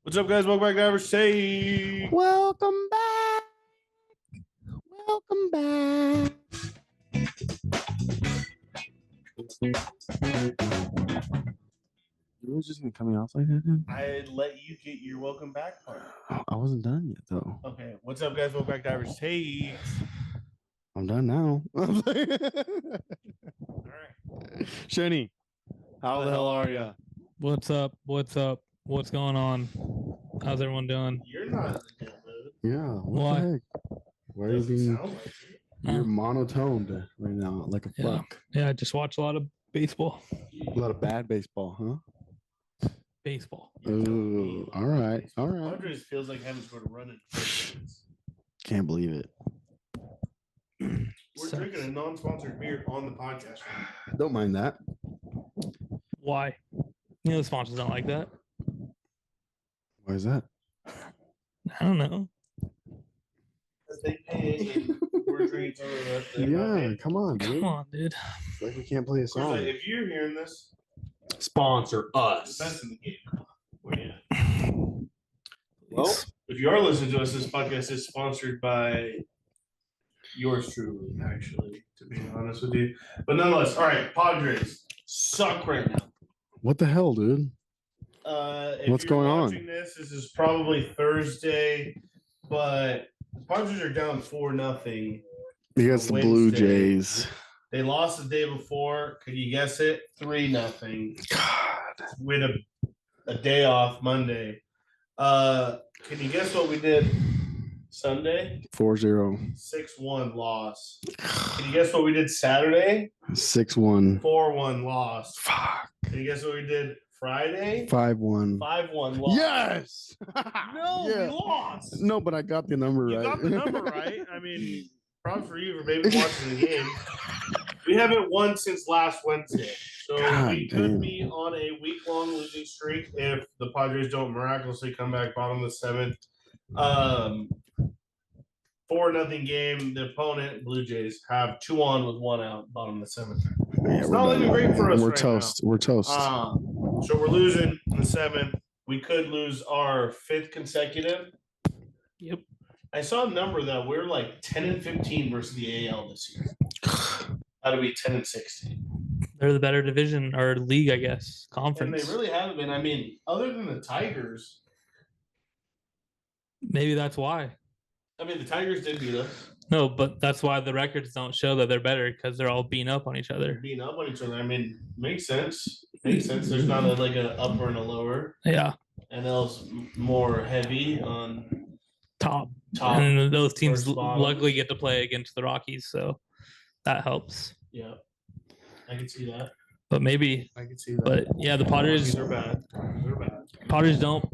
What's up, guys? Welcome back to Average Take. Welcome back. Welcome back. You were just gonna cut me off like that? I let you get your welcome back part. I wasn't done yet, though. Okay. What's up, guys? Welcome back to Average Take. I'm done now. All right. Shani, how the hell are you? What's up? What's up? What's going on? How's everyone doing? You're not in a good mood. Yeah. Why? The heck? Why are you Doesn't being? sound like it. You're monotoned right now, like a Yeah. fuck. Yeah, I just watch a lot of baseball. A lot of bad baseball, huh? Baseball. Ooh, all right, all right. Padres feels like having scored a run in 4 minutes. Can't believe it. We're drinking a non-sponsored beer on the podcast. Don't mind that. Why? You know the sponsors don't like that. Why is that? I don't know. Because they pay and we're drinking some of that. Yeah, come on, dude. Come on, dude. It's like we can't play a Of course, song. if you're hearing this, Sponsor the us. best in the game. Where you at? Well, if you are listening to us, this podcast is sponsored by yours truly, actually, to be honest with you. But nonetheless, all right, Padres suck right now. What the hell, dude? If What's you're going on? watching this is probably Thursday, but the Padres are down 4-0. Against the Blue Wednesday. Jays. They lost the day before. Could you guess it? 3-0. God. With a day off Monday. Can you guess what we did Sunday? 4-0. 6-1 loss. Can you guess what we did Saturday? 6-1. 4-1 loss. Fuck. Can you guess what we did Friday? 5-1. 5-1 loss. Yes. No, Yeah. we lost. No, but I got the number You right. got the number right. I mean, props for you for maybe watching the game. We haven't won since last Wednesday. So God we damn. could be on a week-long losing streak if the Padres don't miraculously come back bottom of the seventh. 4-0 game. The opponent, Blue Jays, have 2 on with 1 out, bottom of the seventh. Yeah, It's not looking great for us We're right toast. We're toast. So we're losing in the seventh. We could lose our 5th consecutive. Yep. I saw a number that we're like 10-15 versus the AL this year. That'll be 10-16. They're the better division or league, I guess. And Conference. they really haven't been. I mean, other than the Tigers. Maybe that's why. I mean, the Tigers did beat us. No, but that's why the records don't show that they're better because they're all beating up on each They're other. beating up on each other. I mean, makes sense. Makes sense. There's not like an upper and a lower. Yeah. NL's more heavy on Top. top. And those teams versus bottom. luckily get to play against the Rockies, so that helps. Yeah. I can see that. But maybe. I can see that. But yeah, the Padres. They're bad. They're bad. Padres don't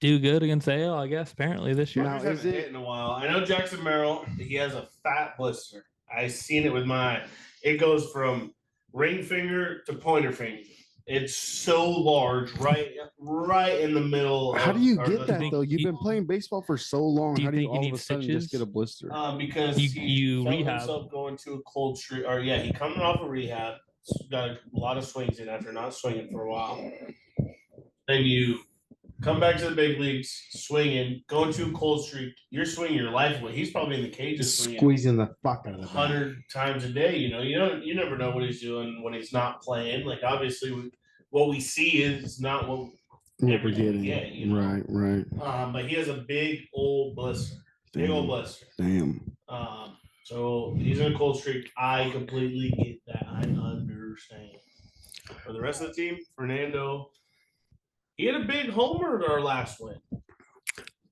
do good against AL, I guess, apparently this year. Now, Padres is haven't it- hit in a while. I know Jackson Merrill, he has a fat blister. I seen it with my eye. It goes from ring finger to pointer finger. It's so large, right in the middle. How do you get that, think though? You've he- been playing baseball for so long. Do you How do you think he all of a needs sudden stitches? just get a blister? Because You felt rehab. himself going to a cold streak. Or yeah, he coming off of rehab. Got a lot of swings in after not swinging for a while. Then you come back to the big leagues, swinging, going to a cold streak. You're swinging your life away. He's probably in the cage just swinging Squeezing the fuck out of the bat. 100 times a day. You never know what he's doing when he's not playing. Like obviously, what we see is not what What we're everything we getting. get, you know? Right. But he has a big old blister. Big old blister. Damn. So he's in a cold streak. I completely get that. I understand. For the rest of the team, Fernando, he had a big homer at our last win.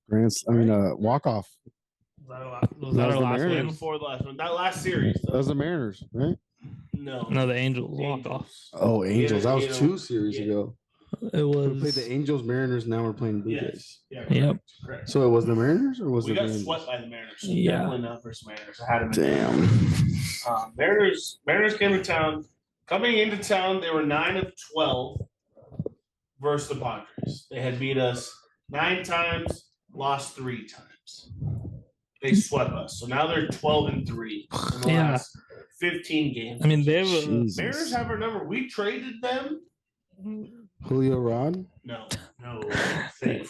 Walk off. Was that our the last Mariners. win? Before the last one. That last series, That though. was the Mariners, right? No. No, the Angels walked off. Oh, Angels. That was Yeah, 2 series yeah. ago. It We was. played the Angels, Mariners. Now we're playing Blue Jays. Yeah. Yep. Correct. So it was the Mariners, or was We it got the Angels? swept by the Mariners. Yeah. Definitely not versus Mariners. I had him. Damn. Mariners came to town. Coming into town, they were 9 of 12 versus the Padres. They had beat us 9 times, lost 3 times. They swept us. So now they're 12-3 in the Yeah. last 15 games. I mean, they have Jesus. Mariners have our number. We traded them. Julio Rod? No. Fake.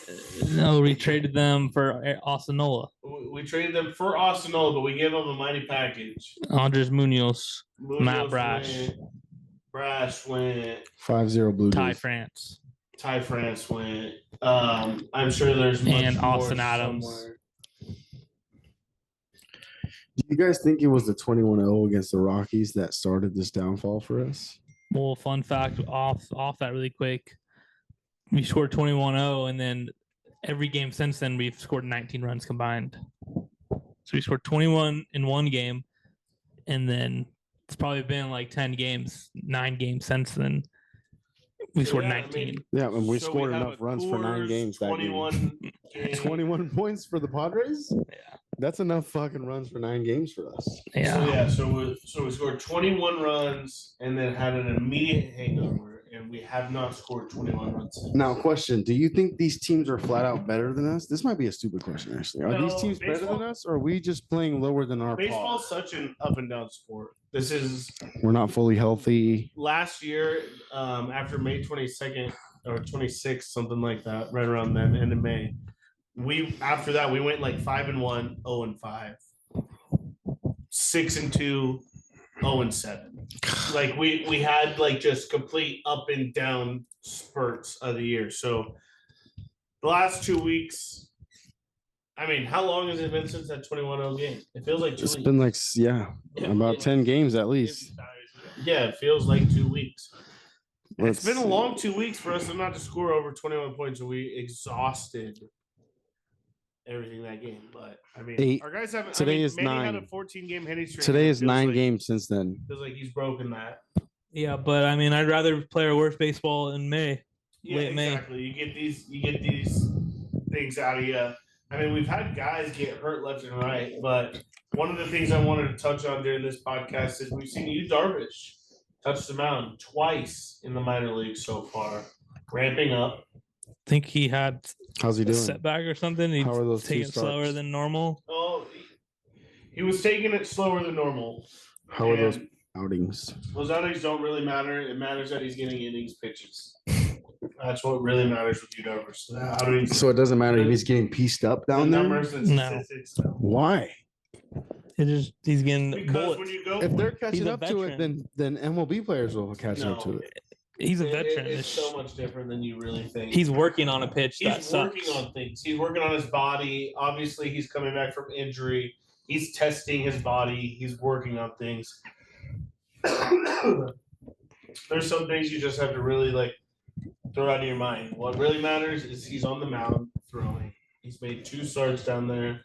No, we traded them for Osanola. We traded them for Osinola, but we gave them a mighty package. Andres Munoz, Matt Munoz Brash, went, Brash went, 5-0 Blue Ty Jays. France, Ty France went. I'm sure there's much and more Austin Adams. somewhere. Do you guys think it was the 21-0 against the Rockies that started this downfall for us? Well, fun fact off that really quick. We scored 21-0, and then every game since then we've scored 19 runs combined. So we scored 21 in one game, and then it's probably been like 9 games since then. We scored 19. Yeah, and we So scored have enough a runs for 9 Coors games that 21 game. 21 points for the Padres? Yeah. That's enough fucking runs for 9 games for us. Yeah. So we scored 21 runs and then had an immediate hangover, and we have not scored 21 runs since. Now, question: do you think these teams are flat out better than us? This might be a stupid question, actually. Are these No, teams better baseball- than us, or are we just playing lower than our par? Baseball's such an up and down sport. This is We're not fully healthy. last year, after May 22nd or 26th, something like that, right around then, end of May. After that we went like 5-1, 0-5, 6-2, 0-7. Like we had like just complete up and down spurts of the year. So the last 2 weeks, I mean, how long has it been since that 21-0 game? It feels like 2 It's weeks. been like, about 10 games at least. Yeah, it feels like 2 weeks. It's Let's been a long 2 weeks for us not to score over 21 points, and we exhausted everything that game. But I mean, 8. our guys haven't. Today is Manny 9. had a 14-game hitting streak. Today It is feels 9 like- games since then. Feels like he's broken that. Yeah, but I mean, I'd rather play our worst baseball in May. Yeah, Late May. exactly. You get these things out of you. I mean, we've had guys get hurt left and right, but one of the things I wanted to touch on during this podcast is we've seen you, Darvish, touch the mound twice in the minor leagues so far, ramping up. I think he had How's he a doing? setback or something. He's How are those 2 taking it slower starts? than normal. Oh, he was taking it slower than normal. How are those And outings? those outings don't really matter. It matters that he's getting innings pitches. That's what really matters with you, Darvish. The outings, So it doesn't matter if he's getting pieced up the down there? numbers and No. statistics. Why? He's getting Because bullets. when you go, If they're He's catching a up to it, veteran. then MLB players will catch up to No. it. He's a veteran. It's so much different than you really think. He's working on a pitch that He's working sucks. on things. He's working on his body. Obviously, he's coming back from injury. He's testing his body. He's working on things. There's some things you just have to really like throw out of your mind. What really matters is he's on the mound throwing. He's made 2 starts down there.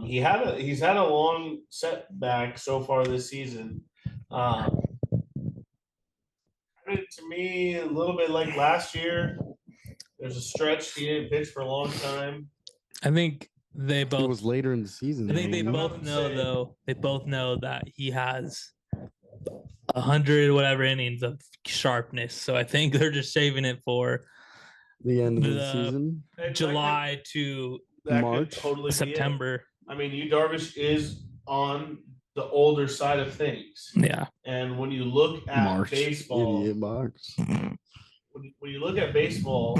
He's had a long setback so far this season. To me, a little bit like last year. There's a stretch he didn't pitch for a long time. I think they It both. was later in the season. I think they Come both out and know say- though. They both know that he has 100 whatever innings of sharpness. So I think they're just saving it for the end of the the- season. July to That could March, totally be it. September. I mean, Yu Darvish is on the older side of things, Yeah. and when you look at March. baseball, Idiot box. when you look at baseball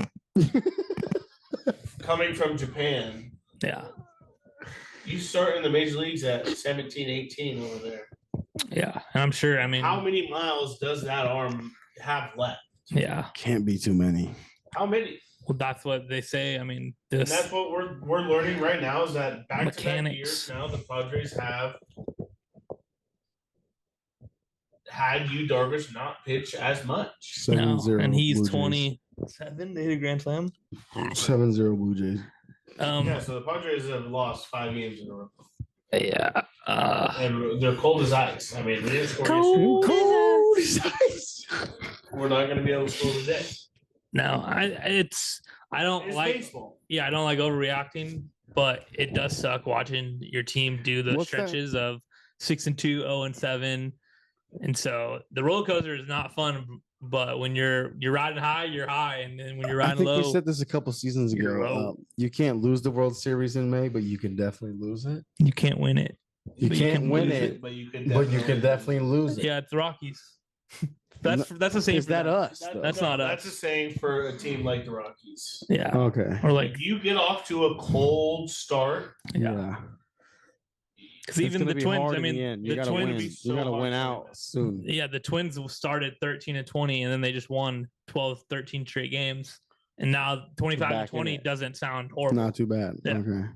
coming from Japan, Yeah. you start in the major leagues at 17, 18 over there. Yeah. And I'm sure, I mean, How many miles does that arm have left? yeah. Can't be too many. How many? Well, that's what they say. I mean, And this. that's what we're learning right now is that back to back Mechanics. years now the Padres have had Yu Darvish not pitch as much. 7-0 and he's Blue Jays. 27. They hit a grand slam. 7-0 Blue Jays. Yeah, so the Padres have lost 5 games in a row. Yeah. And they're cold as ice. I mean, we didn't score Cold yesterday. We're not going to be able to score today. No, I don't It's like. baseball. Yeah, I don't like overreacting, but it does suck watching your team do those What's that? stretches of 6-2, 0-7, and so the roller coaster is not fun. But when you're riding high, you're high, and then when you're I riding think low, we said this a couple seasons You're ago. low. You can't lose the World Series in May, but you can definitely lose it. you can't win it. You But you can't can win lose it, But you can but you can definitely lose it. Yeah, it's the Rockies. That's the same. Is for that them. us? That's though? not That's us. the same for a team like the Rockies. Yeah. Okay. Or like If you get off to a cold start, Yeah. because even the be Twins. hard I in mean, the end. You the gotta Twins. win. be so You gotta hard win to out win. soon. Yeah, the Twins started 13-20, and then they just won 12, 13 straight games. And now 25-20 doesn't sound horrible. Not too bad. Yeah. Okay.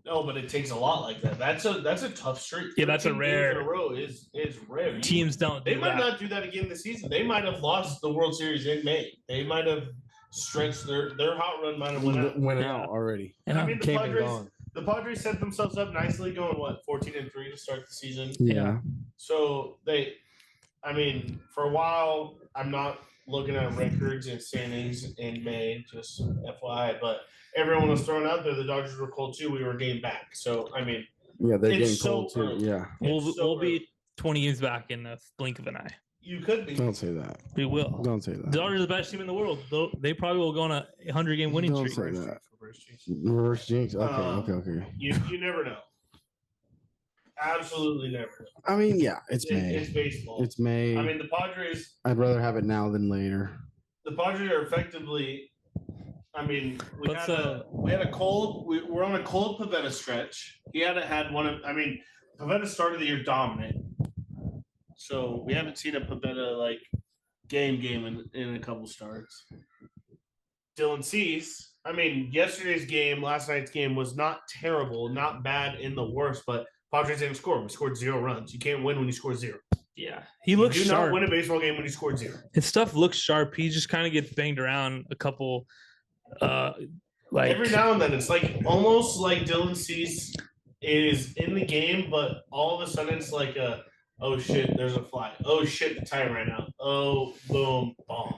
no, but it takes a lot like that. That's a tough streak. Yeah, that's a 13 games in rare- a row is rare. Teams don't They do might that. not do that again this season. They might have lost the World Series in May. They might have stretched their hot run might have went out. Went Yeah. out already. And I mean Came and gone. the Padres set themselves up nicely going 14-3 to start the season. Yeah. So I mean, for a while, I'm not looking at records and standings in May, just FYI, but everyone was thrown out there. The Dodgers were cold too. We were game back. So I mean, Yeah, they're It's getting so cold too. early. Yeah. We'll be 20 years back in the blink of an eye. you could be. Don't say that. We will. Don't say that. The Dodgers are the best team in the world. They probably will go on a 100-game winning Don't streak. say that. Reverse jinx. Reverse jinx. Okay. Um, Okay. You never know. Absolutely never know. I mean, yeah, it's May. It's baseball. It's May. I mean, the Padres. I'd rather have it now than later. The Padres are effectively. I mean, we Let's, had a cold. We're on a cold Pavetta stretch. He had one of. I mean, Pavetta started the year dominant, so we haven't seen a Pavetta like game in a couple starts. Dylan Cease. I mean, last night's game was not terrible, not bad in the worst, but Padres didn't score. We scored 0 runs. You can't win when you score 0. Yeah, he looks You do sharp. not win a baseball game when you score 0. His stuff looks sharp. He just kind of gets banged around a couple. Like Every now and then, it's like almost like Dylan Cease is in the game, but all of a sudden it's like oh shit, there's a fly. Oh shit, the time ran out. Oh, boom, bomb.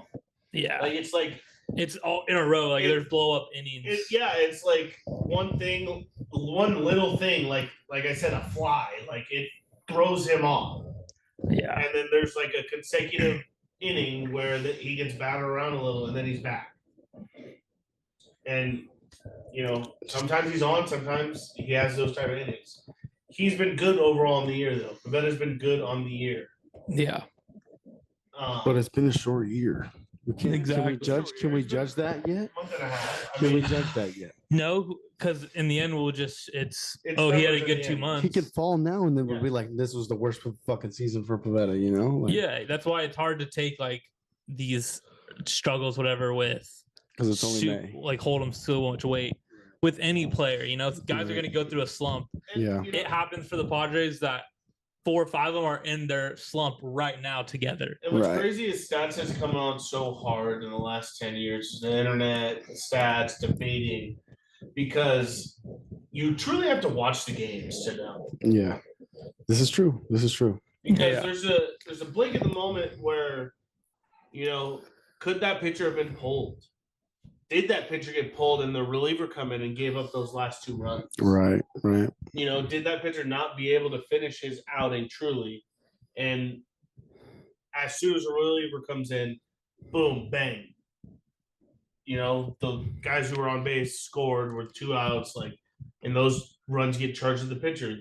yeah, Like it's like it's all in a row. Like it- there's blow up innings. it's like one little thing, like I said, a fly, like it throws him off. Yeah, And then there's like a consecutive inning where he gets battered around a little and then he's back. And, sometimes he's on, sometimes he has those type of innings. He's been good overall in the year, though. Pavetta's been good on the year. yeah. But it's been a short year. We can't. Exactly. Can we judge that yet? Month and a half. I Can we mean, judge that yet? No, because in the end, it's It's he had numbers a in good the 2 end. months. He could fall now, and then we'll Yeah. be like, "This was the worst fucking season for Pavetta," you know? Like, Yeah, that's why it's hard to take like these struggles, whatever, with because it's only May. like hold them so much weight with any player. Guys are going to go through a slump. and, Yeah. It happens for the Padres that 4 or 5 of them are in their slump right now together. And what's Right. crazy is stats has come on so hard in the last 10 years. The internet, the stats, debating, because you truly have to watch the games to know. Yeah, this is true. This is true. Because Yeah. there's a blink in the moment where, could that pitcher have been pulled? Did that pitcher get pulled and the reliever come in and gave up those last 2 runs? Right. Did that pitcher not be able to finish his outing truly? And as soon as a reliever comes in, boom, bang. The guys who were on base scored with 2 outs, and those runs get charged to the pitcher.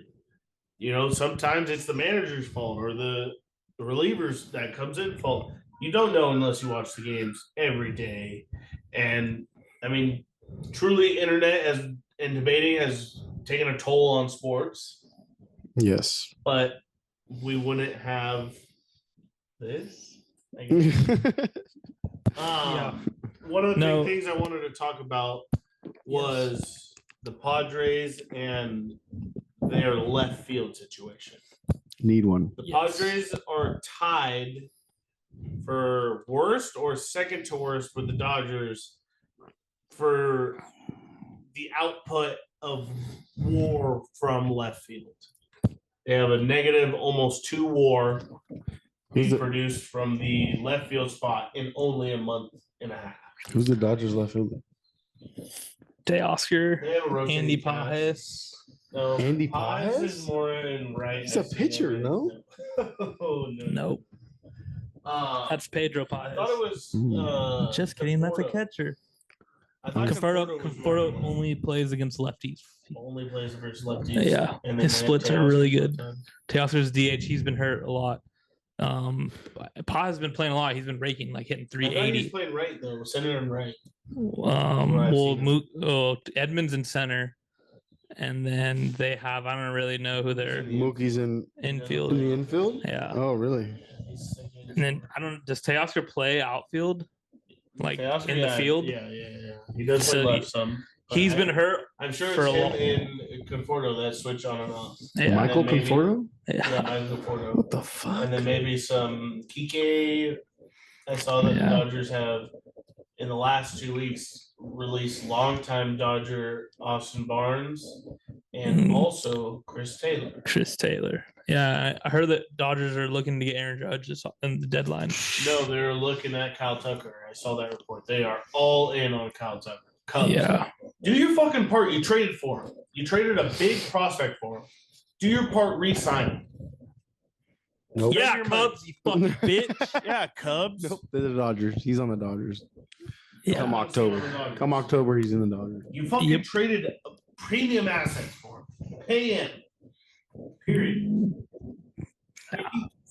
Sometimes it's the manager's fault or the relievers that comes in fault. You don't know unless you watch the games every day. And I mean, truly, internet and debating has taken a toll on sports, Yes. but we wouldn't have this. I guess. One of the big things I wanted to talk about was the Padres and their left field situation. Need one. The Yes. Padres are tied for worst or second to worst with the Dodgers for the output of WAR from left field. They have a negative almost 2 WAR Who's being the- produced from the left field spot in only a month and a half. Who's the Dodgers left fielder? Teoscar, They have a rotating Andy cast. Pajes. No, Andy Pajes Pajes? is more in right. He's a next to pitcher, him. no? Oh no. Nope, that's Pedro I thought it Pajes. was. Just kidding. That's a Conforto. catcher. I thought Conforto was more- only plays against lefties. only plays versus lefties. Yeah, and then his they splits have are really Teoscar good. sometimes. Teoscar's DH. He's been hurt a lot. Pa has been playing a lot. He's been raking, like hitting I thought he was 380. playing right though, center and right. Well, seen Edmonds in center, and then they have I don't really know who their Mookie's in infield. the infield. Yeah, Oh, really? and then I don't. Does Teoscar play outfield? Like Teoscar, in the field? Yeah. He does play So left some. but He's been hurt. I'm sure for it's a him long- in Conforto that switch on and off. Yeah. Michael maybe- Conforto? Yeah, Michael Conforto. What the fuck? And then maybe some Kike. I saw that Yeah. the Dodgers have in the last 2 weeks released longtime Dodger Austin Barnes and also Chris Taylor. Chris Taylor. Yeah, I heard that Dodgers are looking to get Aaron Judge in the deadline. No, they're looking at Kyle Tucker. I saw that report. They are all in on Kyle Tucker. Cubs. Yeah. Do your fucking part. You traded for him. You traded a big prospect for him. Do your part, re-sign him. Nope. Yeah, your Cubs, you fucking bitch. Yeah, Cubs. Nope. They're the Dodgers. He's on the Dodgers. Yeah. Come October. Come October, he's in the Dodgers. You fucking Yep. traded premium assets for him. Pay him. Period.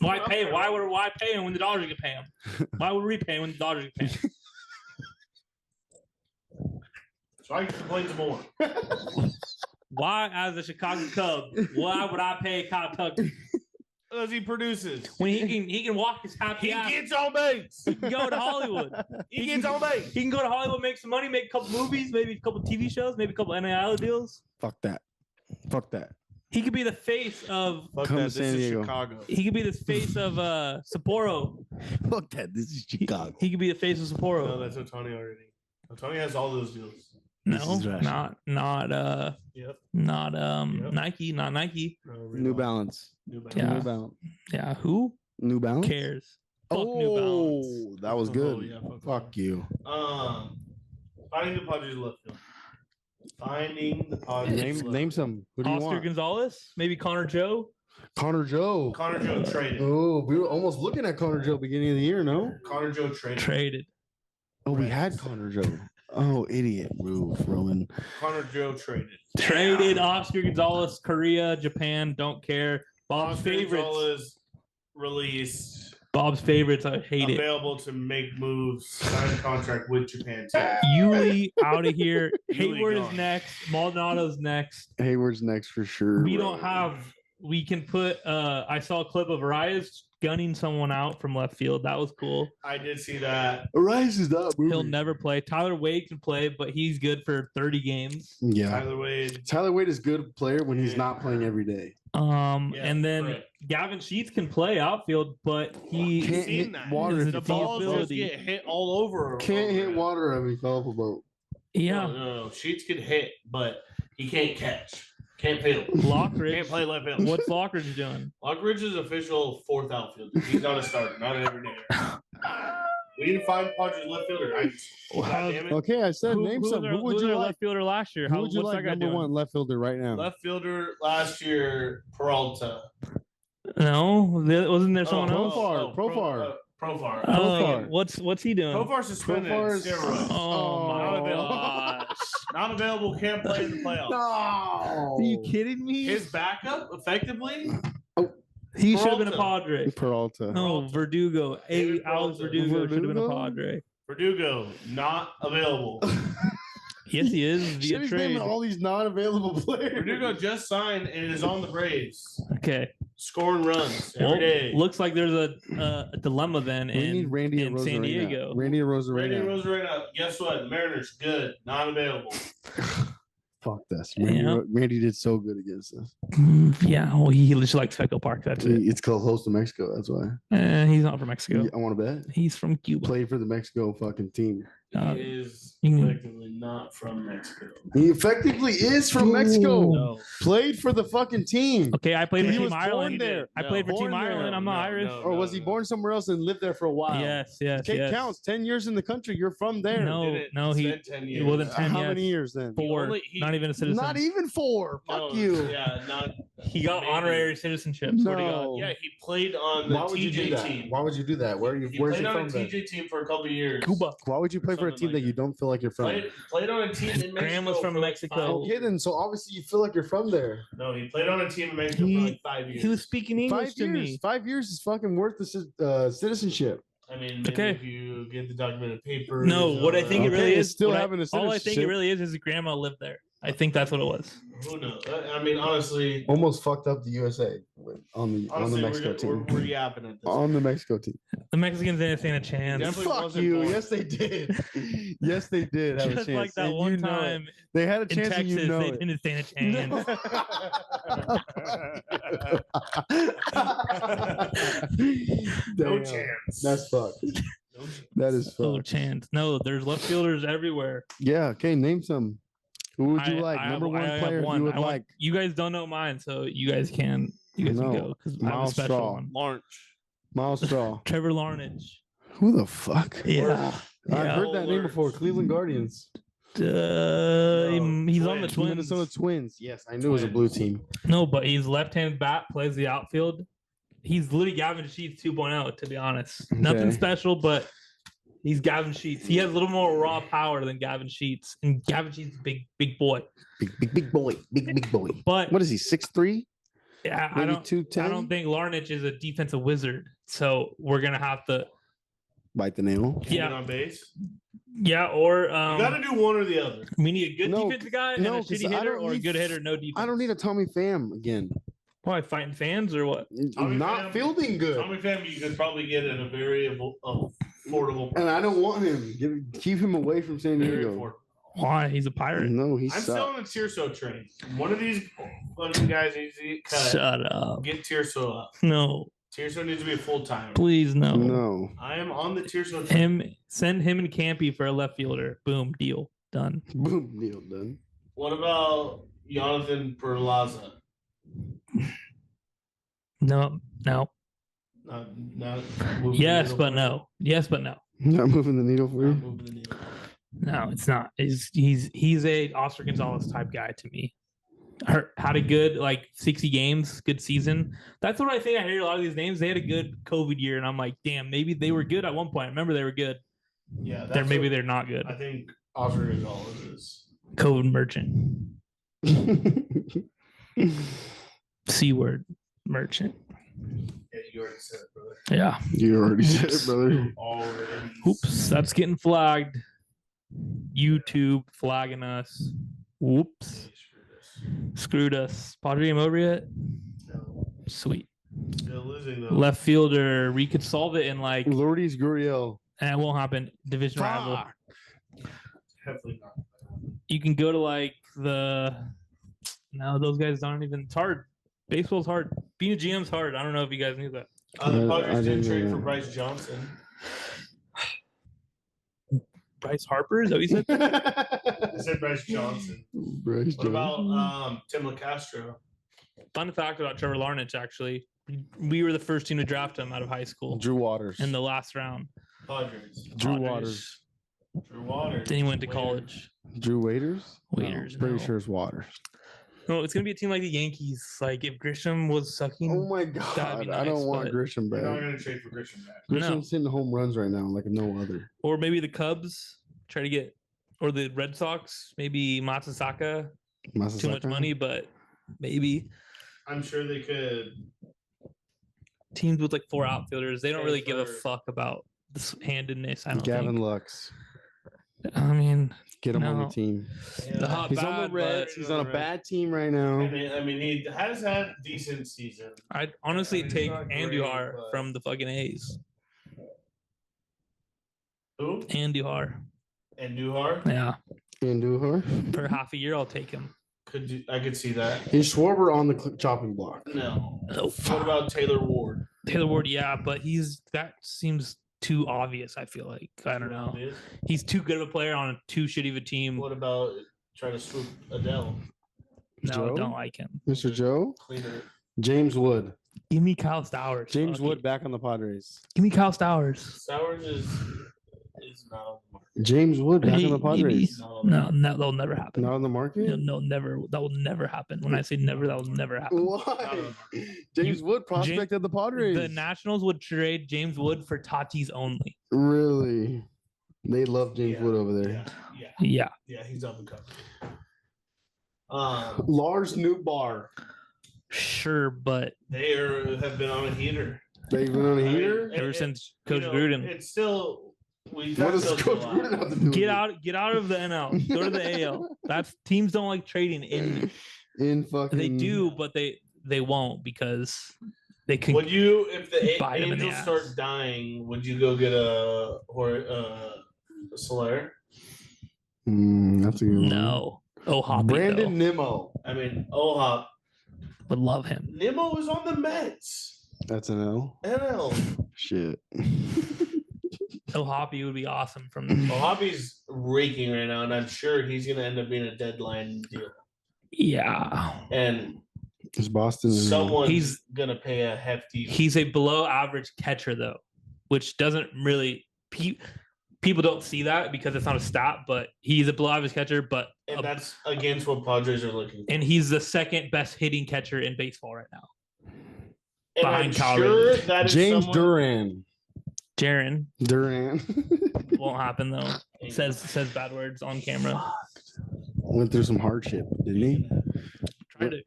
Why pay? Why pay him when the Dodgers can pay him? Why would we pay him when the Dodgers can pay him? So I can complain some more. Why, as a Chicago Cub, why would I pay Kyle Tucker As he produces. when he can walk his happy He ass? gets on base. He can go to Hollywood. He gets on base. He can go to Hollywood, make some money, make a couple movies, maybe a couple TV shows, maybe a couple NIL deals. Fuck that. Fuck that. He could be the face of. Fuck Come that. to This San is Diego. Chicago. He could be the face of Sapporo. Fuck that. This is Chicago. He could be the face of Sapporo. No, that's Otani already. Otani has all those deals. This No, is trash. not Yep. Not Yep. Nike, not Nike. No, New Balance. New Balance. Yeah. New Balance. Yeah, who New Balance? cares? Fuck New Balance. Oh, that was Oh, good. yeah, Fuck you. Finding the Padres left field. Finding the Padres. Name some. Who do you Oscar want? Gonzalez, maybe Connor Joe. Connor Joe. Connor Joe traded. Oh, we were almost looking at Connor Joe beginning of the year, no? Connor Joe traded. Traded. Oh, we had Connor Joe. Oh, idiot move, Roman. Connor Joe traded. Traded Oscar Gonzalez, Korea, Japan, don't care. Bob's Oscar favorites. Gonzalez released, Bob's favorites. I hate it. available to make moves, sign a contract with Japan too. Yuli out of here. Yuli Hayward is gone. next. Maldonado's next. Hayward's next for sure. We don't have. We can put. I saw a clip of Arias gunning someone out from left field. That was cool. I did see that. Arise is not moving. He'll never play. Tyler Wade can play, but he's good for 30 games. Yeah. Tyler Wade. Tyler Wade is a good player when he's not playing every day. Yeah, And then correct. Gavin Sheets can play outfield, but he Can't seen hit that. water His if The he falls balls off a boat. just get hit all over. Can't hit over it. water if he fell off a boat. yeah. No. Sheets can hit, but he can't catch. Can't field. Lockridge. Can't play left field. What's Lockridge doing? Lockridge is official fourth outfielder. He's not a starter, not an everydayer. We need to find Padres left fielder. God damn it. Okay, I said name some. Who would you their like? left fielder last year? Who would you what's like that guy number doing? one left fielder right now? Left fielder last year, Peralta. No, wasn't there someone else? Profar. Profar. Profar. What's he doing? Profar suspended. Profar's- Steroids. Oh my Oh. gosh! Not available. Can't play in the playoffs. No. Are you kidding me? His backup, effectively, He should have been a Peralta. Padre. Peralta. No, Verdugo. David Alex Peralta. Verdugo should have been a Verdugo? Padre. Verdugo not available. Yes, he is via Should've trade. named all these non-available players. Verdugo just signed and is on the Braves, Okay. scoring runs Well, every day. looks like there's a dilemma then We need in, Randy in Arozarena. San Diego. Randy Arozarena. Randy Rosarena, guess what? The Mariners, good, not available. Fuck this. Randy, Yeah. Randy did so good against us. Yeah, well, he just likes Petco Park. That's it. It's close to Mexico. That's why. He's not from Mexico. I want to bet. He's from Cuba. Played for the Mexico fucking team. Uh, He is you can- effectively not from Mexico. He effectively is from Mexico. No. Played for the fucking team. Okay, I played for He Team was born Ireland. there. I played for Born Team there. Ireland. I'm not No, Irish. no. Or was he born somewhere else and lived there for a while? Yes, yes, Okay, yes. counts. 10 years in the country. You're from there. No, Didn't no, he spend 10 years. well, then 10 How yes. many years then? 4. only- he- Not even a citizen. Not even 4. No, Fuck you. Yeah, not. He got maybe. honorary citizenship. No. Swear to God. Yeah, he played on the Why would you do TJ that? team. Why would you do that? Where are you? He Where's played he on from? a then? TJ team for a couple of years. Cuba. Why would you play for a Something team like that you that. don't feel like you're from. Played on a team in Mexico. Grandma's from for like Mexico. 5 Okay, years. then. So obviously you feel like you're from there. No, he played on a team in Mexico for like 5 years. He was speaking English 5 to years. me. 5 years is fucking worth the citizenship. I mean, maybe Okay. if you get the documented papers. No, what I think it really Okay, is, it's still what having a all I think it citizenship. really is his grandma lived there. I think that's what it was. Who knows? I mean, honestly, Almost fucked up the USA on the honestly, Mexico team. we're yapping at this. On the Mexico team. The Mexicans didn't stand a chance. Definitely Fuck wasn't you. born. Yes, they did. Yes, they did have a Just chance. like that and one you know it. time They had a in chance and Texas, you know they it. didn't stand a chance. No Damn. chance. That's fucked. No chance. That is No fucked. chance. No, there's left fielders everywhere. Yeah. Okay. Name some. Who would you like? I Number have- one I have player one. you would I want- like. You guys don't know mine, so you guys can No, go because I have a Miles special Straw. one. Launch. Miles Straw. Trevor Larnage. Who the fuck? Yeah. I've Yeah. heard that name before. Cleveland Guardians. He's on the Twins. Twins. Minnesota Twins. Yes, I knew it was a blue team. No, but he's left-handed bat, plays the outfield. He's literally Gavin Sheets 2.0, to be honest. Nothing Okay. special, but he's Gavin Sheets. He has a little more raw power than Gavin Sheets, and Gavin Sheets is a big boy. Big boy. Big boy. But What is he? 6'3"? yeah, I Maybe don't 210. I don't think Larnage is a defensive wizard, so we're gonna have to Bite the nail. Get yeah on base. or You got to do one or the other. we need a good No, defensive guy no, and a 'cause shitty I hitter, don't or a need- good hitter, no defense. I don't need a Tommy Pham again. Why fighting fans or what? Tommy Not Pham- fielding good. Tommy Pham, you could probably get at a very affordable. And I don't want him. Keep him away from San Very Diego. affordable. Why he's a pirate? No, he's I'm still on the Tirso train. One of these fucking guys needs to get cut. Shut up! Get Tirso up. No, Tirso needs to be a full timer. please no. No. I am on the Tirso train. Send him and Campy for a left fielder. Boom, deal done. Boom, deal done. What about Jonathan Perlaza? No. Not moving Yes, the but needle no. Yes, but no. Not moving the needle for for you. Not you. moving the needle. No, it's not. He's a Oscar Gonzalez type guy to me. Had a good 60 games, good season. That's what I think. I hear a lot of these names. They had a good COVID year, and I'm like, damn, maybe they were good at one point. I remember they were good. Yeah, They're not good. I think Oscar Gonzalez is. COVID merchant. C word merchant. Yeah, you already said it, brother. Yeah. You already said it, brother. Already. Oops, that's getting flagged. YouTube flagging us. Whoops. Screwed us. Padre game over yet? No, Sweet. still losing though. Left fielder. We could solve it in Lourdes Gurriel. and it won't happen. Division rival. Fuck. Definitely not. You can go to no, those guys aren't even. It's hard. Baseball's hard. Being a GM's hard. I don't know if you guys knew that. The I Padres didn't did know trade for that. Bryce Johnson. Bryce Harper, is that what you said? I said Bryce Johnson. Bryce What about Johnson. Tim LaCastro? Fun fact about Trevor Larnage, actually. We were the first team to draft him out of high school Drew Waters. in the last round. Padres. Drew Padres. Waters. Drew Waters. Then he went to Waiters. college. Drew Waiters? Waiters, No, pretty no. sure it's Waters. No, it's gonna be a team like the Yankees. Like if Grisham was sucking, Oh my god. That'd be I don't nice, want but- Grisham They're not back. going to trade for Grisham back. No. Grisham's hitting home runs right now like no other. or maybe the Cubs try to get, or the Red Sox, maybe Matsuzaka. Too much Masasaka? money, but maybe I'm sure they could. teams with 4 outfielders, they don't Pay really give a for- fuck about this handedness. I don't Gavin think. Lux. I mean, Get him on No. the team. the hot He's on bad, the Reds. but He's on a bad team right now. I mean, he has had a decent season. I'd honestly I mean, it's take not Andujar great, but- from the fucking A's. Who? Andujar. And Duhar? Yeah. Andujar. For half a year, I'll take him. I could see that. Is Schwarber on the chopping block? No. Oh, What about Taylor Ward? Taylor Ward, yeah, but that seems too obvious. I feel like I don't know. He's too good of a player on too shitty of a team. What about trying to swoop Adele? No, Joe? don't like him. Mr. Joe? Cleaner. James Wood. Give me Kyle Stowers. James Fuck Wood it. back on the Padres. Give me Kyle Stowers. Sowers is not on the market. James Wood back on the Padres. No, that'll never happen. Not on the market? No, never. That will never happen. When I say never, that will never happen. Why? James Wood, prospect of the Padres. The Nationals would trade James Wood for Tatis only. Really? They love James Wood over there. Yeah. He's up and coming. Lars Newbar. Sure, but They have been on a heater. They've been on a heater. ever since Coach Gruden. It's still. What does Coach Gruden have to do? Get out of the NL. Go to the AL. That's teams don't like trading in fucking. They do, but they won't because they can. Would you, if the bite 'em in the Angels ass. start dying, would you go get a Soler? That's a good one. No. Hoppy, Brandon though. Nimmo. I mean, Hop. Would love him. Nimmo was on the Mets. That's an L. NL. Shit. Hoppy would be awesome from. Hoppy's raking right now, and I'm sure he's going to end up being a deadline deal. Yeah. And Is Boston? someone's going to pay a hefty. He's a below average catcher though, which doesn't really people don't see that because it's not a stat, but he's a below average catcher, but and that's against what Padres are looking for. and he's the second best hitting catcher in baseball right now. And behind I'm Kyle sure Rayner. that is James someone, Jaron Duran. won't happen though. Says bad words on camera. Went through some hardship, didn't he?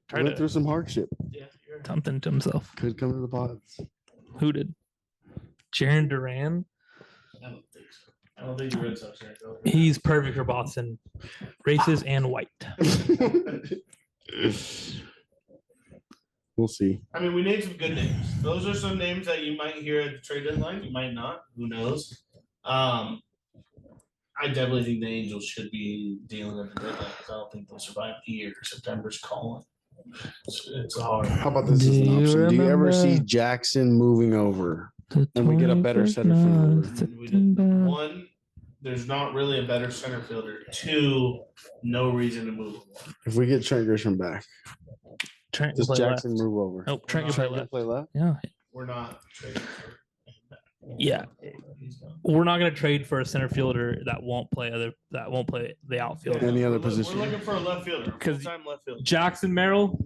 Tried through to some hardship. Yeah, you're right. something to himself. Could come to the pods. Who did? Jaron Duran. I don't think so. I don't think the Red Sox are going to go. He's perfect for Boston. Racist and white. We'll see. I mean, we named some good names. Those are some names that you might hear at the trade deadline. You might not. Who knows? I definitely think the Angels should be dealing at the deadline because I don't think they'll survive the year. September's calling. It's hard. How about this as an option? Do you ever see Jackson moving over and we get a better center fielder? One, there's not really a better center fielder. Two, no reason to move him. If we get Trent Grisham back, Trent does play Jackson left. move over? Nope, Trent can play left. Play left? Yeah. We're not trading for him. Yeah. He's done. We're not going to trade for a center fielder that won't play the outfield. Any other We're position? looking for a left fielder. 'Cause Full-time left fielder. Jackson Merrill,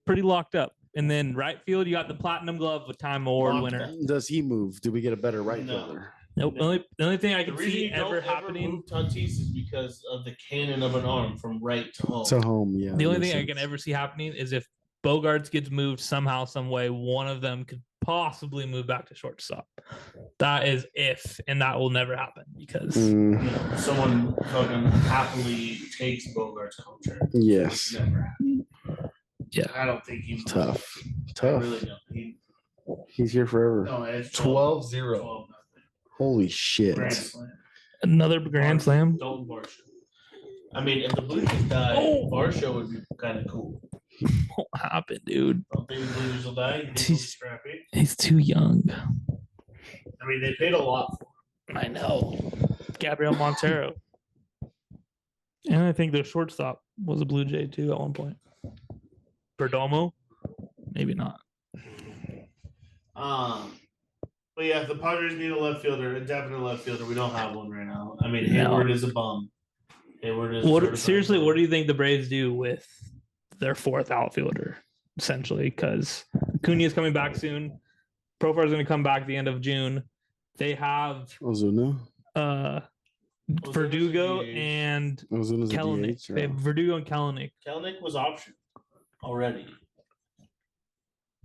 pretty locked up. And then right field, you got the platinum glove with Time Award Locked winner. up. Does he move? Do we get a better right No. fielder? Nope. The only thing I The can reason see you don't ever happening. move Tatis is because of the cannon of an arm from right to home. To home, yeah. The only makes thing I can sense. ever see happening is if Bogarts gets moved somehow, some way, one of them could possibly move back to shortstop. That is if, and that will never happen because Someone fucking happily takes Bogart's contract. Yes. Never happened. Yeah. I don't think he's Tough. I Tough. really don't. He's here forever. No, it's 12-0. 12-0. Holy shit. Grand slam. another grand slam. Don't Varsho. I mean, if the Blue Jays die, Varsho would be kind of cool. Won't happen, dude. I don't think the Blue Jays will die. You think he'll be scrappy? He's too young. I mean, they paid a lot for him. I know. Gabriel Montero. And I think their shortstop was a Blue Jay too at one point. Perdomo? Maybe not. But yeah, if the Padres need a left fielder, a definite left fielder, we don't have one right now. I mean, No. Hayward is a bum. Hayward is What certified. seriously? What do you think the Braves do with their fourth outfielder? Essentially, because Acuna is coming back soon. Profar is going to come back at the end of June. They have Ozuna? Verdugo DH. and Ozuna's a Kelenic. DH. They have Verdugo and Kelenic Kelenic was option already.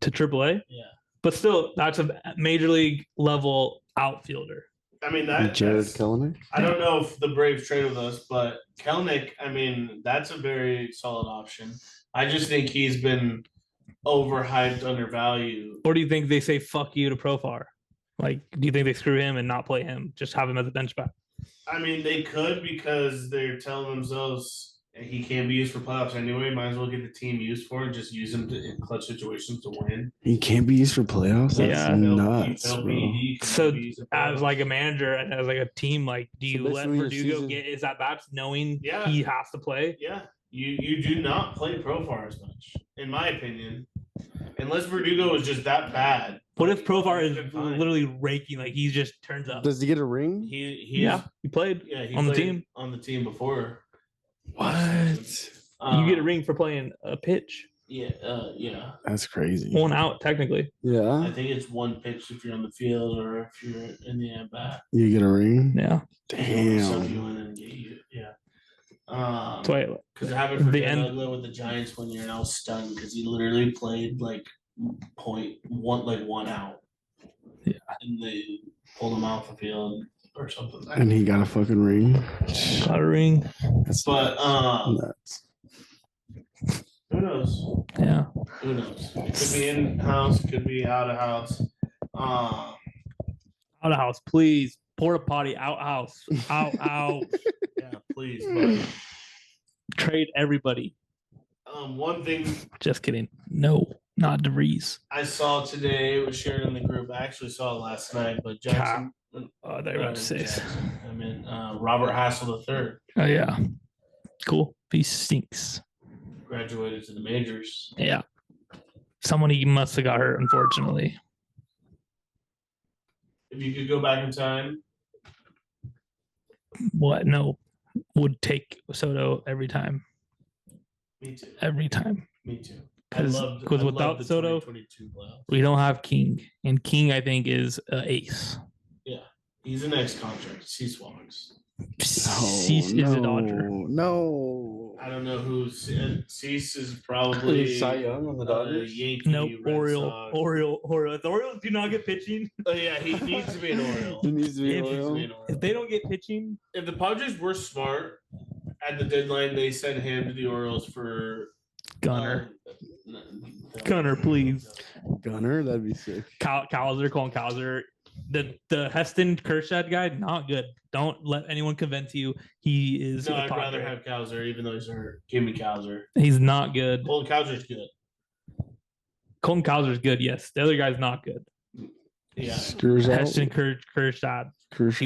to AAA. Yeah. But still, that's a major league level outfielder. I mean, Jared that's, Kelenic? I don't know if the Braves trade with us, but Kelenic, I mean, that's a very solid option. I just think he's been overhyped, undervalued. Or do you think they say fuck you to Profar? Like, do you think they screw him and not play him? Just have him as a bench bat? I mean, they could because they're telling themselves he can't be used for playoffs anyway. Might as well get the team used for it. Just use him in clutch situations to win. He can't be used for playoffs? That's Yeah. nuts, bro. So as like a manager and as like a team, like, do you let basically your Verdugo season- get his at bats knowing Yeah. he has to play? Yeah, you do not play Profar as much, in my opinion, unless Verdugo is just that bad. What if Profar He's is been fine. literally raking, like he just turns up? Does he get a ring? He played. he on the played team. on the team before. What? You get a ring for playing a pitch. Yeah. That's crazy. 1 out technically. Yeah. I think it's 1 pitch if you're on the field or if you're in the at bat. You get a ring? Yeah. Sub you Damn. in and get you. Yeah. So Because it happened for the Dan end- Uggla with the Giants one year, and I was stunned because he literally played like 1 out. Yeah. And they pulled him off the field or something. And he got a fucking ring. got a ring. But Nuts. who knows? Yeah. Who knows? It could be in house, could be out of house. Out of house, please. Porta potty, out house. Out. Yeah, please. But Trade everybody. one thing Just kidding. No, not DeVries. I saw today, it was shared in the group. I actually saw it last night, but Jackson. Oh, they're about to say. Jackson. I mean, Robert Hassel III Oh yeah. Cool. He stinks. graduated to the majors. Yeah. Someone he must have got hurt, unfortunately. If you could go back in time, What? No. Would take Soto every time. me too. Every time. Me too. Because without the Soto, 2022 playoffs. we don't have King. And King, I think, is an ace. Yeah, he's an ex-contract. Cease Walks. Cease is a Dodger. No. I don't know who Cease is probably Cy Young on the Dodgers? Yankee, No, Red Oriole. Sox. If the Orioles do not get pitching, Oh yeah, he needs to be an Oriole. He needs to be If- He needs to be Oriole. an Oriole. if they don't get pitching, If the Padres were smart at the deadline, they sent him to the Orioles for Gunner. no, Gunner, please. Gunner, that'd be sick. Colin Cowser. The Heston Kershaw guy, not good. Don't let anyone convince you he is. No, a I'd rather Padre. have Cowser, even though he's hurt. Give me Cowser. He's not good. Colton Cowser's good. Colton Cowser's good, yes. The other guy's not good. Yeah. Screws out. Heston Kershaw. Kershaw.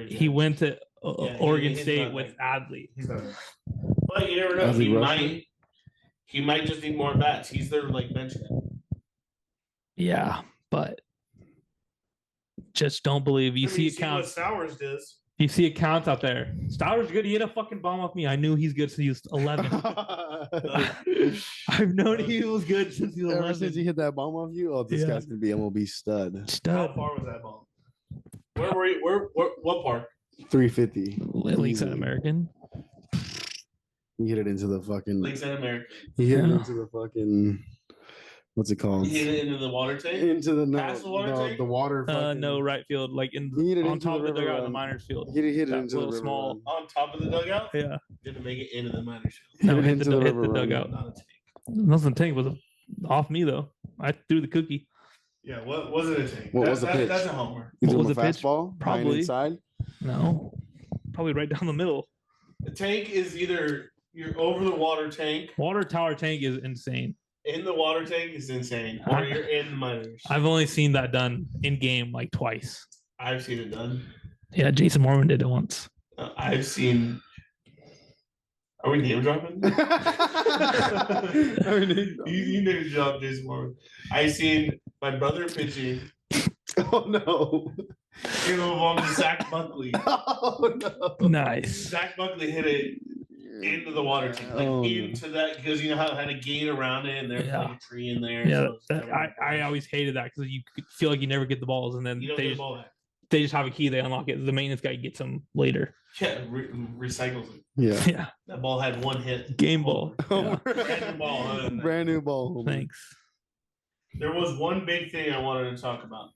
He went to Yeah, Oregon he's State not with like- Adley. He's not. But you never know. Adley Rushman? He might just need more bats. He's their like bench guy. Yeah, but just don't believe. You I mean, see what accounts. Sowers does. You see accounts out there. Stowers good. He hit a fucking bomb off me. I knew he's good since he was 11. I've known he was good since he was Ever 11. since he hit that bomb off you, oh, this Yeah. guy's gonna be MLB stud. How Stud. far was that ball? Where were you? What park? 350. Lakeside Easy. American. He hit it into the fucking. Lakeside American. He hit it Yeah. into the fucking. What's it called? He hit it into the water tank. Into the Past the water tank? the water. Fucking, No, right field, like in He hit it on into top the of the river dugout in the run. minors field. He hit it That into the little river small- run. On top of the dugout. Yeah. Didn't make it into the minor field. No, Hit it hit into the, the hit the river run. dugout. Not a tank. Nothing tank was off me though. I threw the cookie. Yeah. What was it a tank? What was the pitch? That's a homer. You What threw was him a the pitch? fastball? High and Probably. inside. No, probably right down the middle. A tank is either you're over the water tank. Water tower tank is insane. In the water tank is insane, or you're in the minors. I've only seen that done in game like twice. I've seen it done. Yeah, Jason Mormon did it once. I've seen. Are we name dropping? you name drop Jason Morgan. I seen my brother pitching. Oh no! Give him a ball to Zach Buckley. Oh no! Nice. Zach Buckley hit it into the water tank, like Oh, no. into that, because you know how it had a gate around it, and there's Yeah. like a tree in there. Yeah, so it's that, covered. I always hated that because you could feel like you never get the balls, and then You don't they get the just, ball back. they just have a key, they unlock it. The maintenance guy gets them later. Yeah, recycles it. Yeah. Yeah, That ball had one hit. game ball. Yeah. Brand new ball. Other than that. Brand new ball. Thanks. There was one big thing I wanted to talk about.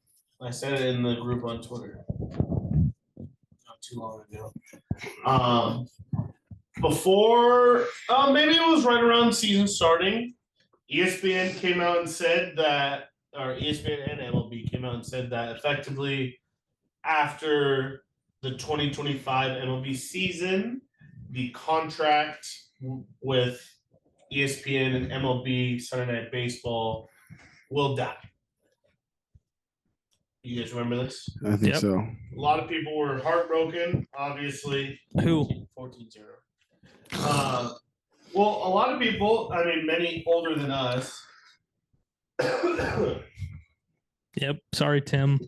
I said it in the group on Twitter not too long ago. Before, maybe it was right around season starting, ESPN came out and said that, or ESPN and MLB came out and said that effectively after the 2025 MLB season, the contract with ESPN and MLB Sunday Night Baseball will die. You guys remember this? I think Yep. so. A lot of people were heartbroken, obviously. Who? 14-0. Well, a lot of people, I mean, many older than us, Yep. Sorry, Tim.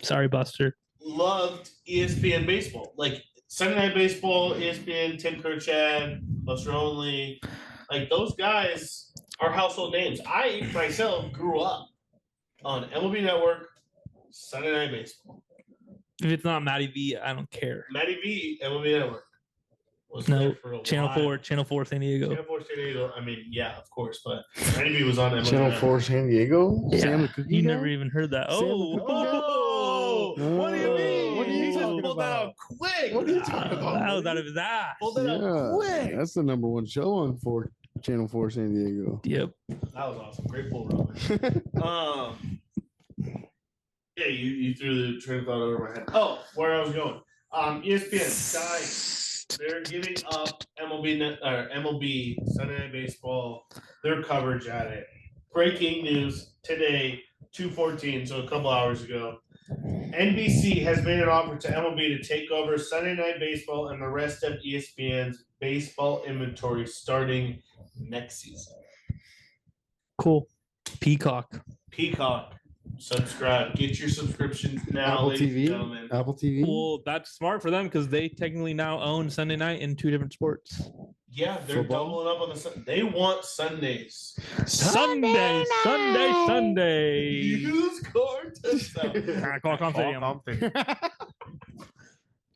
Sorry, Buster. loved ESPN baseball. Like Sunday Night Baseball, ESPN, Tim Kerchad, Buster Olney. Like those guys are household names. I myself grew up on MLB Network, Sunday Night Baseball. If it's not Matty V, I don't care. Matty V, MLB Network. Was No, there for a Channel while. 4, Channel 4 San Diego. Channel 4 San Diego. I mean, yeah, of course, but Matty V was on MLB Channel Network. 4 San Diego? Yeah. Sam the Cookie You Guy? never even heard that. Sam the Oh, Cookie Guy? Oh, what do you mean? What are you just talking pulled that about? out quick. What are you talking about? that was out of his ass. Pulled that out quick. That's the number one show on Channel 4 San Diego. Yep. That was awesome. Great pull, Robin. Yeah, you threw the train of thought over my head. Oh, where I was going. ESPN dying. They're giving up MLB Sunday Night Baseball, their coverage at it. Breaking news today, 2:14, so a couple hours ago. NBC has made an offer to MLB to take over Sunday Night Baseball and the rest of ESPN's baseball inventory starting next season. Cool. Peacock. Subscribe. Get your subscriptions now, Apple ladies and TV? gentlemen. Apple TV? Well, that's smart for them because they technically now own Sunday night in 2 different sports. Yeah, they're Football? doubling up on the. They want Sundays. Sunday. You scored touchdown. Qualcomm Stadium.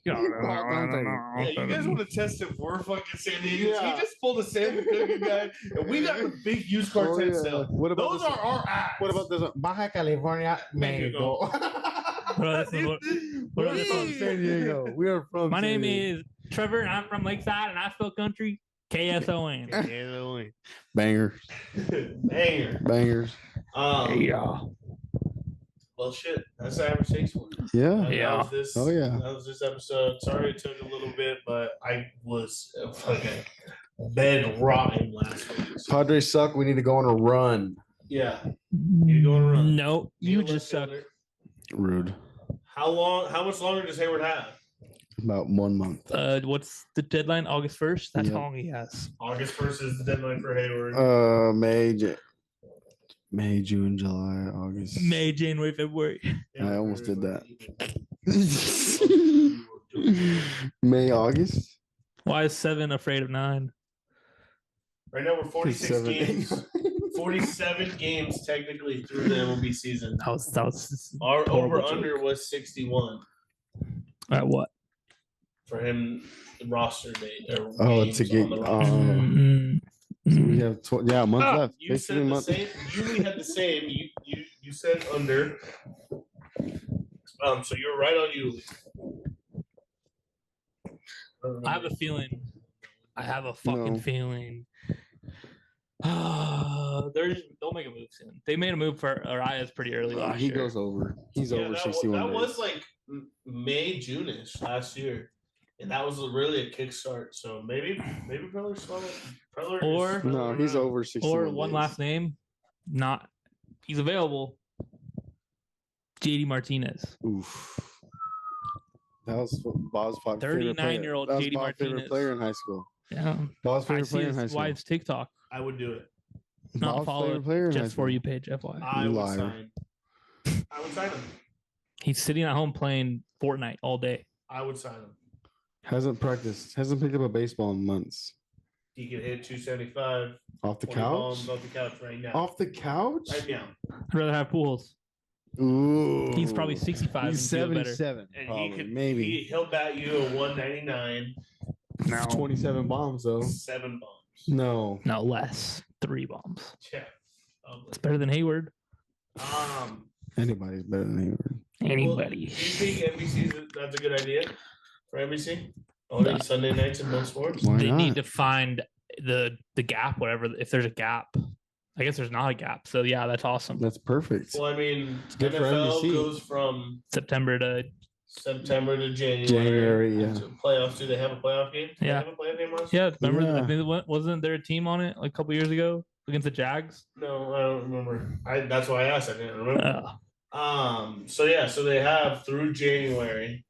Yeah, you guys want to test if we're fucking San Diego? Yeah. He just pulled a San Diego guy, and we got the big used car tent sale. What about Those this? are our ads. What about this? Baja California, Mexico. We're from San Diego. We are from. My San name Diego. is Trevor, and I'm from Lakeside, and I spell country KSON. Bangers. Bangers. Yeah. Well, shit. That's the average takes one. Yeah. That was this, Oh, yeah. That was this episode. Sorry it took a little bit, but I was fucking bed rotting last week. So, Padres suck. We need to go on a run. yeah. You go on a run. No, you Need a just left suck. fielder. Rude. How much longer does Hayward have? About 1 month. What's the deadline? August 1st? That's Yep. how long he has. August 1st is the deadline for Hayward. May, June, July, August. May, January, February. I almost did that. May, August. Why is 7 afraid of 9? Right now we're 46 7, games. 47 games technically through the MLB season. That was Our horrible over joke. under was 61 At what? for him roster date. Or Oh, games it's a game. on the roster. So we have a month left. You Basically said a the month. same. You had the same. You said under. So you're right on you. I have a feeling. I have a fucking No. feeling. They'll make a move soon. They made a move for Arias pretty early last He year. goes over. He's Yeah, over that 61 That days. was like May, June-ish last year, and that was really a kickstart. So maybe Preller slowed it. Or- No, he's over 61 Or one days. last name, not he's available. JD Martinez. Oof. That was Bob's favorite player. 39-year-old That was JD Bob's favorite Martinez. player in high school. Yeah. Bob's I favorite see player in high his school. wife's TikTok. I would do it. Not Bob's followed favorite player in high just for school. you page, FYI. I would Liar. sign. I would sign him. He's sitting at home playing Fortnite all day. I would sign him. Hasn't practiced. Hasn't picked up a baseball in months. He could hit 275 Off the 20 couch? bombs off the couch right now. Off the couch? Right now. I'd rather have Pujols. Ooh. He's probably 65 He's and feel better. 77. And Probably. he could Maybe. he'll bat you a 199, No. 27 bombs, though. 7 bombs. No. No, less. 3 bombs. Yeah. It's better than Hayward. Anybody's better than Hayward. Anybody. Do you think NBC that's a good idea for NBC? Owning Sunday nights in most sports? Why They not? need to find the gap, whatever. If there's a gap, I guess there's not a gap. So yeah, that's awesome. That's perfect. Well, I mean, good for NFL NBC. goes from September to September to January. January, yeah. So playoffs. Do they have a playoff game? Do Yeah. They have a playoff game last yeah. Remember, Yeah. I think wasn't there a team on it like a couple years ago against the Jags? No, I don't remember. That's why I asked. I didn't remember. Oh. So they have through January,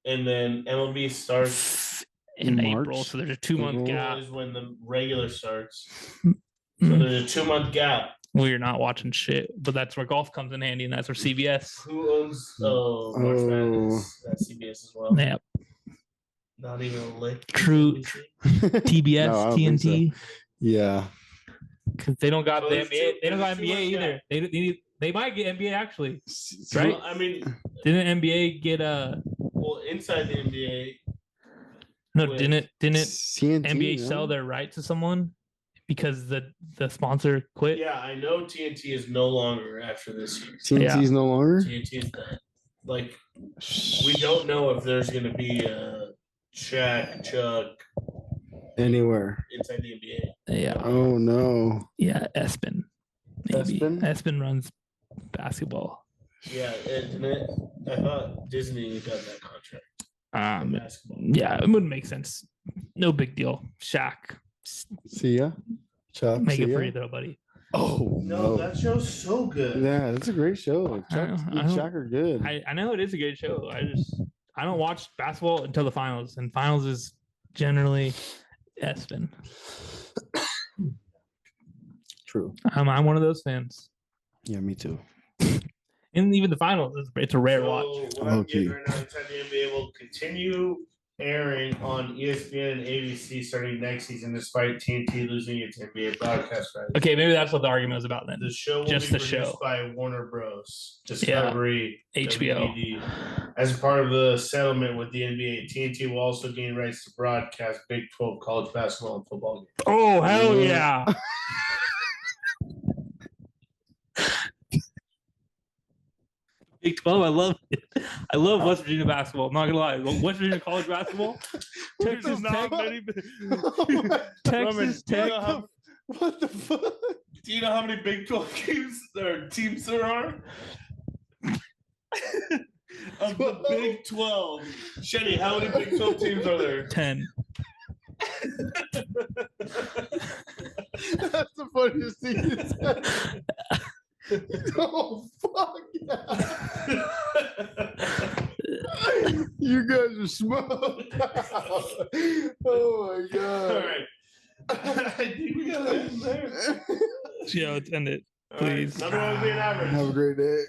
and then MLB starts In March? April, so there's a 2-month April. gap. is when the regular starts. So there's a 2-month gap. We're not watching shit, but that's where golf comes in handy, and that's where CBS. Who owns March Madness? That's CBS as well. Yeah, Not even a lick. True. TBS, No, I don't think TNT. Yeah. because they don't got So the there's NBA. two- They don't got there's too NBA much either. They might get NBA actually, So- right? Well, I mean, Didn't NBA get well, inside the NBA, no? With Didn't TNT, NBA no? sell their right to someone because the sponsor quit? yeah, I know TNT is no longer after this year. TNT's no longer? TNT is done. Like, we don't know if there's going to be a Shaq, Chuck Anywhere. inside the NBA. Yeah, Oh, no. yeah. Espen, maybe Espen? Espen runs basketball. Yeah, I thought Disney got that contract. for basketball. Yeah, it wouldn't make sense. No big deal. Shaq, See ya. Chuck, make see it ya. free though, buddy. Oh, No, that show's so good. Yeah, that's a great show. Chuck I and don't- Shaq are good. I know it is a good show. I don't watch basketball until the finals, and finals is generally Espen. True. I'm one of those fans. Yeah, me too. And even the finals, it's a rare watch. What I'm Okay. getting right now, inside the NBA will continue airing on ESPN and ABC starting next season, despite TNT losing its NBA broadcast rights. Okay, maybe that's what the argument was about then. The show will Just be the produced show. by Warner Bros. Discovery, HBO. WBD. As part of the settlement with the NBA, TNT will also gain rights to broadcast Big 12 college basketball and football games. Oh hell yeah! Big 12, I love it. I love West Virginia basketball. I'm not gonna lie. West Virginia college basketball. Texas Tech. Texas Tech. What the fuck? Do you know how many Big 12 games or teams there are? Of the Big 12. Shetty, how many Big 12 teams are there? 10. That's the funniest thing you said. Oh, fuck yeah. You guys are smoked. Oh, my God. All right. I think we got it there. Yeah, let's end it, All right, please. Number one being average. Have a great day.